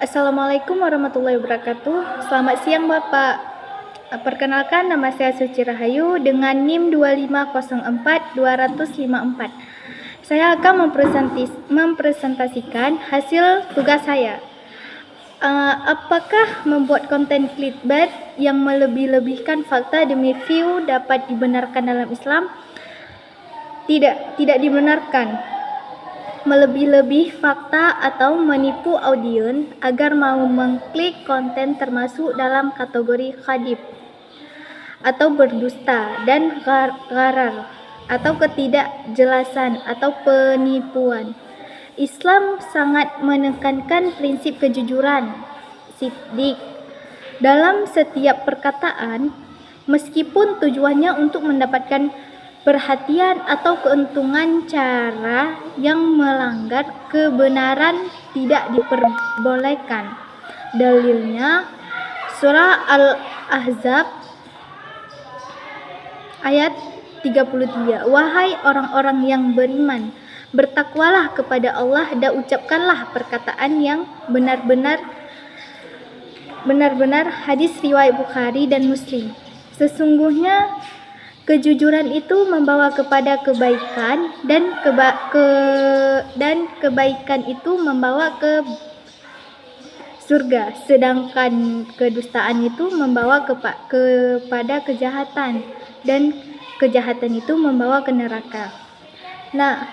Assalamualaikum warahmatullahi wabarakatuh. Selamat siang Bapak. Perkenalkan, nama saya Suci Rahayu dengan NIM 2504254. Saya akan mempresentasikan hasil tugas saya. Apakah membuat konten clickbait yang melebih-lebihkan fakta demi view dapat dibenarkan dalam Islam? Tidak dibenarkan. Melebih-lebih fakta atau menipu audiens agar mau mengklik konten termasuk dalam kategori kadhib atau berdusta dan gharar atau ketidakjelasan atau penipuan. Islam sangat menekankan prinsip kejujuran, siddiq, dalam setiap perkataan, meskipun tujuannya untuk mendapatkan perhatian atau keuntungan. Cara yang melanggar kebenaran tidak diperbolehkan. Dalilnya surah Al-Ahzab ayat 33. Wahai orang-orang yang beriman, bertakwalah kepada Allah dan ucapkanlah perkataan yang benar-benar. Hadis riwayat Bukhari dan Muslim. Sesungguhnya kejujuran itu membawa kepada kebaikan dan kebaikan itu membawa ke surga, sedangkan kedustaan itu membawa kepada kejahatan dan kejahatan itu membawa ke neraka. Nah,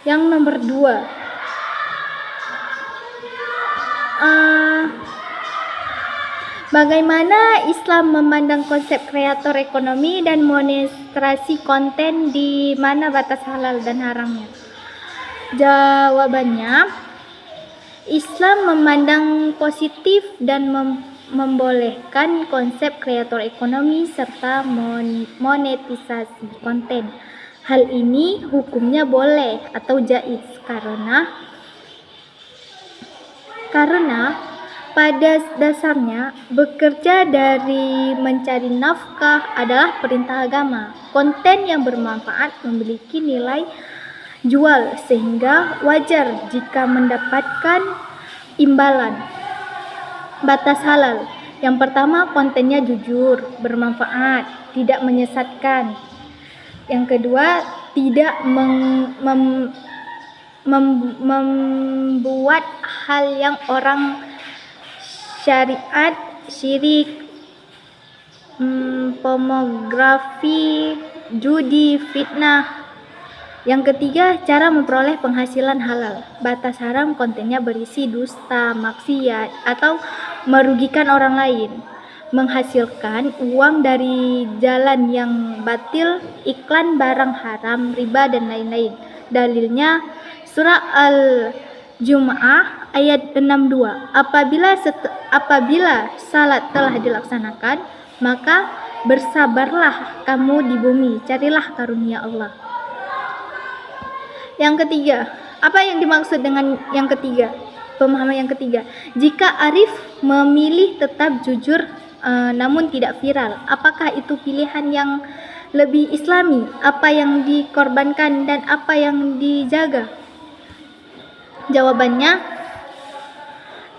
yang nomor 2, bagaimana Islam memandang konsep kreator ekonomi dan monetisasi konten, di mana batas halal dan haramnya? Jawabannya, Islam memandang positif dan membolehkan konsep kreator ekonomi serta monetisasi konten. Hal ini hukumnya boleh atau jaiz karena pada dasarnya, bekerja dari mencari nafkah adalah perintah agama. Konten yang bermanfaat memiliki nilai jual, sehingga wajar jika mendapatkan imbalan. Batas halal. Yang pertama, kontennya jujur, bermanfaat, tidak menyesatkan. Yang kedua, tidak membuat hal yang orang syariat, syirik, pornografi, judi, fitnah. Yang ketiga, cara memperoleh penghasilan halal. Batas haram, kontennya berisi dusta, maksiat, atau merugikan orang lain, menghasilkan uang dari jalan yang batil, iklan barang haram, riba, dan lain-lain. Dalilnya surah Al-Jumu'ah ayat 62. Apabila salat telah dilaksanakan, maka bersabarlah kamu di bumi, carilah karunia Allah. Yang ketiga, apa yang dimaksud dengan yang ketiga? Pemahaman yang ketiga, jika arif memilih tetap jujur namun tidak viral, apakah itu pilihan yang lebih islami? Apa yang dikorbankan dan apa yang dijaga? Jawabannya,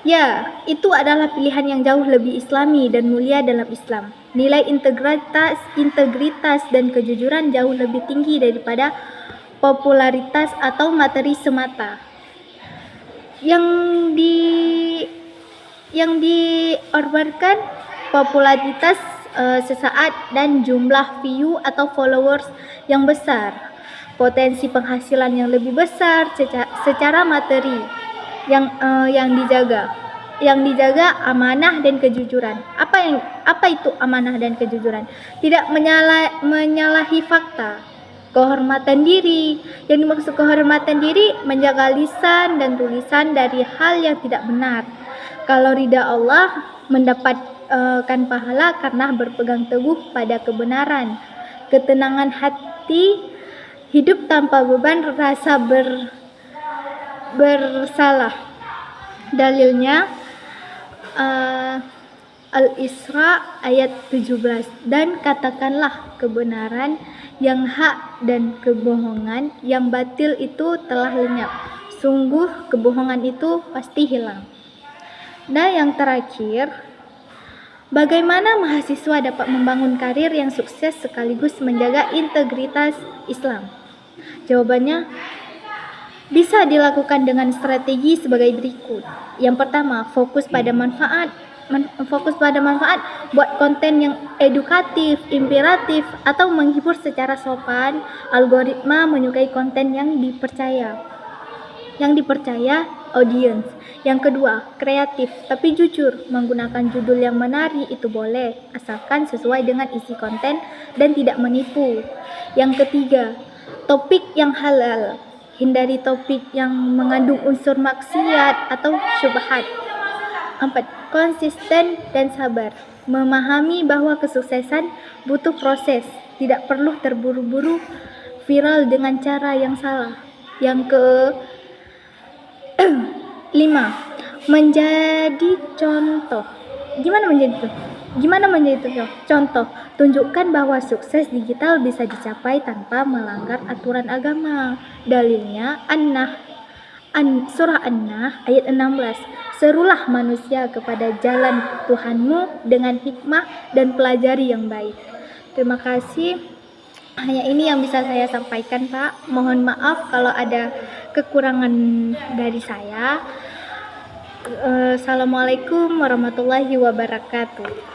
ya, itu adalah pilihan yang jauh lebih islami dan mulia dalam Islam. Nilai integritas dan kejujuran jauh lebih tinggi daripada popularitas atau materi semata. Yang diorbankan popularitas sesaat dan jumlah view atau followers yang besar. Potensi penghasilan yang lebih besar secara materi. Yang dijaga amanah dan kejujuran. Apa itu amanah dan kejujuran? Tidak menyalahi fakta. Kehormatan diri. Yang dimaksud kehormatan diri, menjaga lisan dan tulisan dari hal yang tidak benar. Kalau ridha Allah, mendapatkan pahala karena berpegang teguh pada kebenaran. Ketenangan hati, hidup tanpa beban rasa bersalah. Dalilnya Al-Isra ayat 17. Dan katakanlah kebenaran yang hak dan kebohongan yang batil itu telah lenyap. Sungguh kebohongan itu pasti hilang. Nah, yang terakhir, bagaimana mahasiswa dapat membangun karir yang sukses sekaligus menjaga integritas Islam? Jawabannya, bisa dilakukan dengan strategi sebagai berikut. Yang pertama, fokus pada manfaat, buat konten yang edukatif, inspiratif, atau menghibur secara sopan. Algoritma menyukai konten yang dipercaya audiens. Yang kedua, kreatif tapi jujur. Menggunakan judul yang menarik itu boleh, asalkan sesuai dengan isi konten dan tidak menipu. Yang ketiga, topik yang halal. Hindari topik yang mengandung unsur maksiat atau syubhat. 4. Konsisten dan sabar. Memahami bahwa kesuksesan butuh proses, tidak perlu terburu-buru viral dengan cara yang salah. Yang ke-5, menjadi contoh. Gimana menjadi contoh? Tunjukkan bahwa sukses digital bisa dicapai tanpa melanggar aturan agama. Dalilnya Surah An-Nahl ayat 16. Serulah manusia kepada jalan Tuhanmu dengan hikmah dan pelajari yang baik. Terima kasih. Hanya ini yang bisa saya sampaikan, Pak. Mohon maaf kalau ada kekurangan dari saya. Assalamualaikum warahmatullahi wabarakatuh.